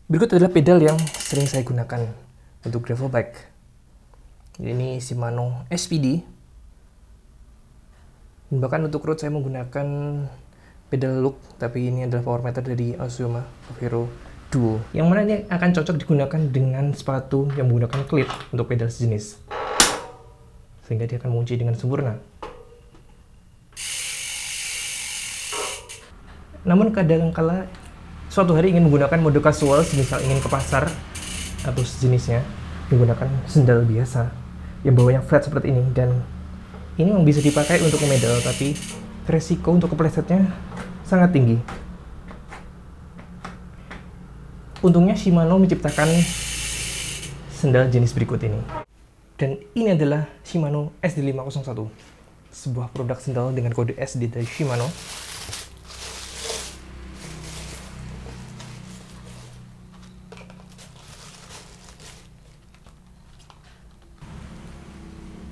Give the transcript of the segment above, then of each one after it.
Berikut adalah pedal yang sering saya gunakan untuk gravel bike. Ini Shimano SPD. Dan bahkan untuk road saya menggunakan pedal look, tapi ini adalah power meter dari Azuma Hero Duo. Yang mana ini akan cocok digunakan dengan sepatu yang menggunakan klit untuk pedal sejenis. Sehingga dia akan mengunci dengan sempurna. Namun kadang-kala suatu hari ingin menggunakan mode casual, misal ingin ke pasar atau sejenisnya, menggunakan sendal biasa yang bawahnya flat seperti ini, dan ini memang bisa dipakai untuk memedal, tapi resiko untuk keplesetnya sangat tinggi. Untungnya Shimano menciptakan sendal jenis berikut ini. Dan ini adalah Shimano SD501, sebuah produk sendal dengan kode SD dari Shimano.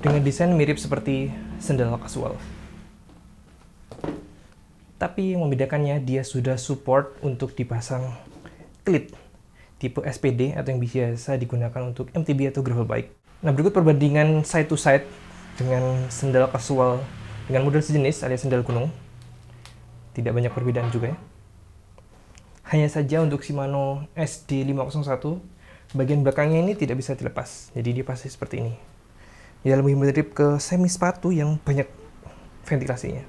Dengan desain mirip seperti sendal casual. Tapi yang membedakannya, dia sudah support untuk dipasang klit tipe SPD atau yang biasa digunakan untuk MTB atau gravel bike. Nah, berikut perbandingan side to side dengan sendal casual dengan model sejenis alias sendal gunung. Tidak banyak perbedaan juga ya. Hanya saja untuk Shimano SD501, bagian belakangnya ini tidak bisa dilepas. Jadi dia pasti seperti ini. Dia lebih mirip ke semi sepatu yang banyak ventilasinya.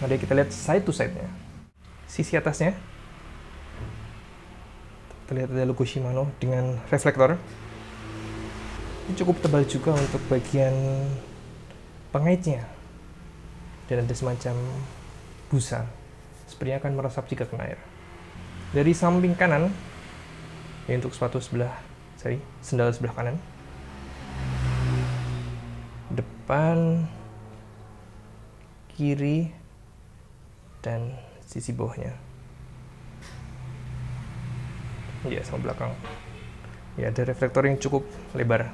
Mari kita lihat side to side-nya. Sisi atasnya, terlihat ada logo Shimano dengan reflektor. Ini cukup tebal juga untuk bagian pengaitnya. Dan ada semacam busa. Sepertinya akan meresap jika kena air. Dari samping kanan, ya untuk sendal sebelah kanan, depan, kiri, dan sisi bawahnya. Ya, sama belakang. Ya, ada reflektor yang cukup lebar.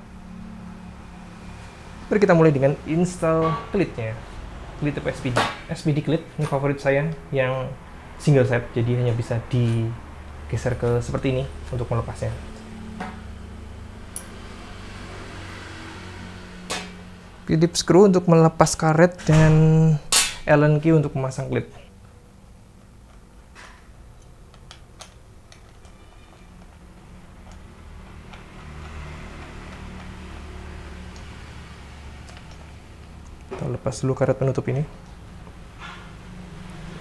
Mari kita mulai dengan install klitnya. Klit tipe SPD. SPD klit, ini favorit saya yang single set, jadi hanya bisa digeser ke seperti ini untuk melepasnya. Phillips screw untuk melepas karet dan Allen key untuk memasang klit. Kita lepas dulu karet penutup ini.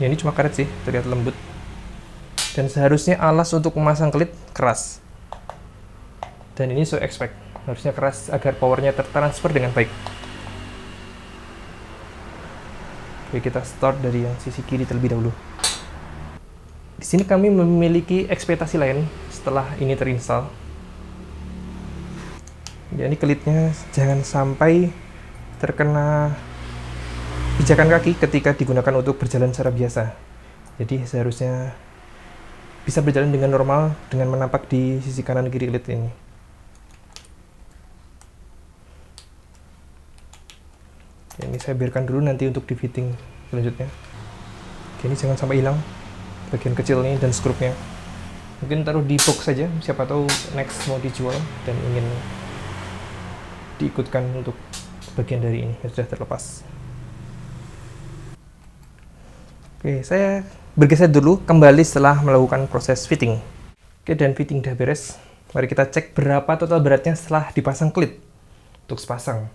Ya, ini cuma karet sih, terlihat lembut. Dan seharusnya alas untuk memasang klit keras. Dan ini so expect, harusnya keras agar powernya tertransfer dengan baik. Oke, kita start dari yang sisi kiri terlebih dahulu. Di sini kami memiliki ekspektasi lain setelah ini terinstall. Ya, ini kelitnya jangan sampai terkena pijakan kaki ketika digunakan untuk berjalan secara biasa. Jadi seharusnya bisa berjalan dengan normal dengan menapak di sisi kanan kiri klit ini. Ini saya biarkan dulu nanti untuk di fitting selanjutnya. Oke, ini jangan sampai hilang bagian kecil ini dan skrupnya. Mungkin taruh di box saja, siapa tahu next mau dijual dan ingin diikutkan untuk bagian dari ini yang sudah terlepas. Oke, saya bergeser dulu kembali setelah melakukan proses fitting. Oke, dan fitting udah beres. Mari kita cek berapa total beratnya setelah dipasang klit untuk sepasang.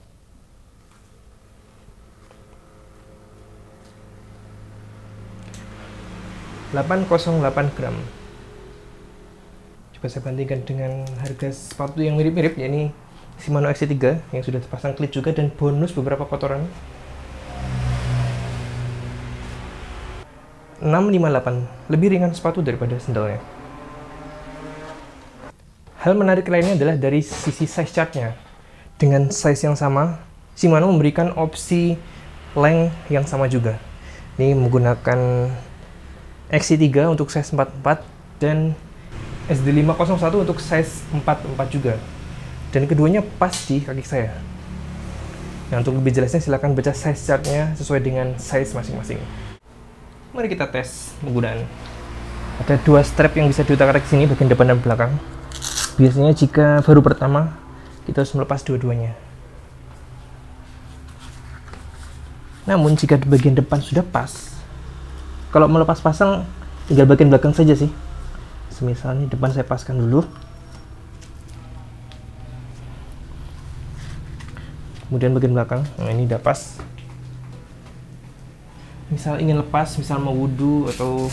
808 gram. Coba saya bandingkan dengan harga sepatu yang mirip-mirip, yakni Shimano XC3 yang sudah terpasang klit juga dan bonus beberapa kotoran. 658, lebih ringan sepatu daripada sendalnya. Hal menarik lainnya adalah dari sisi size chartnya. Dengan size yang sama, Shimano memberikan opsi length yang sama juga. Ini menggunakan XC3 untuk size 44 dan SD501 untuk size 44 juga. Dan keduanya pas di kaki saya. Nah, untuk lebih jelasnya silahkan baca size chartnya sesuai dengan size masing-masing. Mari kita tes penggunaan. Ada 2 strap yang bisa diutak-atik sini, bagian depan dan belakang. Biasanya jika baru pertama, kita harus melepas dua-duanya. Namun jika di bagian depan sudah pas, kalau melepas pasang tinggal bagian belakang saja sih. Semisal ini depan saya paskan dulu. Kemudian bagian belakang, nah ini udah pas. Misal ingin lepas, misal mau wudhu atau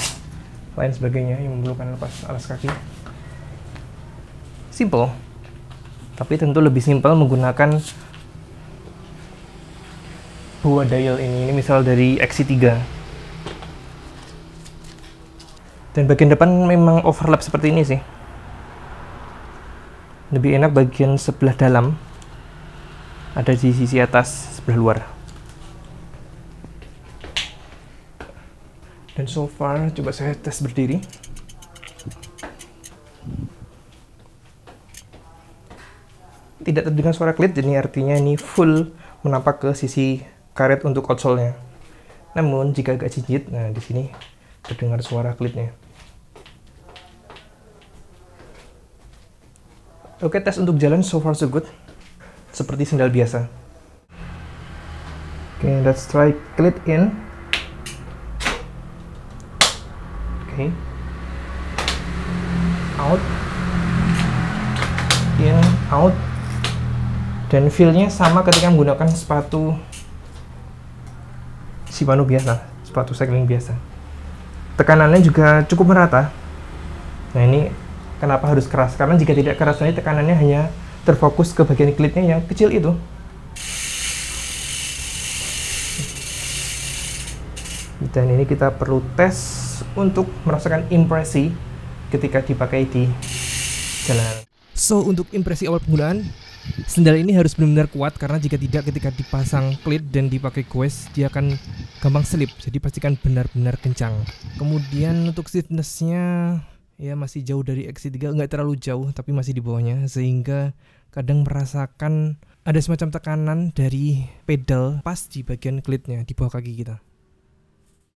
lain sebagainya yang memerlukan lepas alas kaki, simple. Tapi tentu lebih simpel menggunakan buah dial ini misal dari XC3. Dan bagian depan memang overlap seperti ini sih. Lebih enak bagian sebelah dalam ada di sisi atas sebelah luar. Dan so far coba saya tes berdiri. Tidak terdengar suara klit, jadi artinya ini full menampak ke sisi karet untuk outsole-nya. Namun jika agak jinjit, nah di sini terdengar suara klitnya. Oke, tes untuk jalan so far so good. Seperti sendal biasa. Oke, let's try clit in. Oke. Out. In, out. Dan feel-nya sama ketika menggunakan sepatu Shimano biasa, sepatu cycling biasa. Tekanannya juga cukup merata. Nah, ini kenapa harus keras? Karena jika tidak keras, nanti tekanannya hanya terfokus ke bagian klitnya yang kecil itu. Dan ini kita perlu tes untuk merasakan impresi ketika dipakai di jalanan. So, untuk impresi awal penggunaan, sendal ini harus benar-benar kuat, karena jika tidak, ketika dipasang klit dan dipakai goes, dia akan gampang slip. Jadi pastikan benar-benar kencang. Kemudian untuk stiffness-nya ya masih jauh dari XC3, nggak terlalu jauh tapi masih di bawahnya, sehingga kadang merasakan ada semacam tekanan dari pedal pas di bagian klitnya di bawah kaki kita.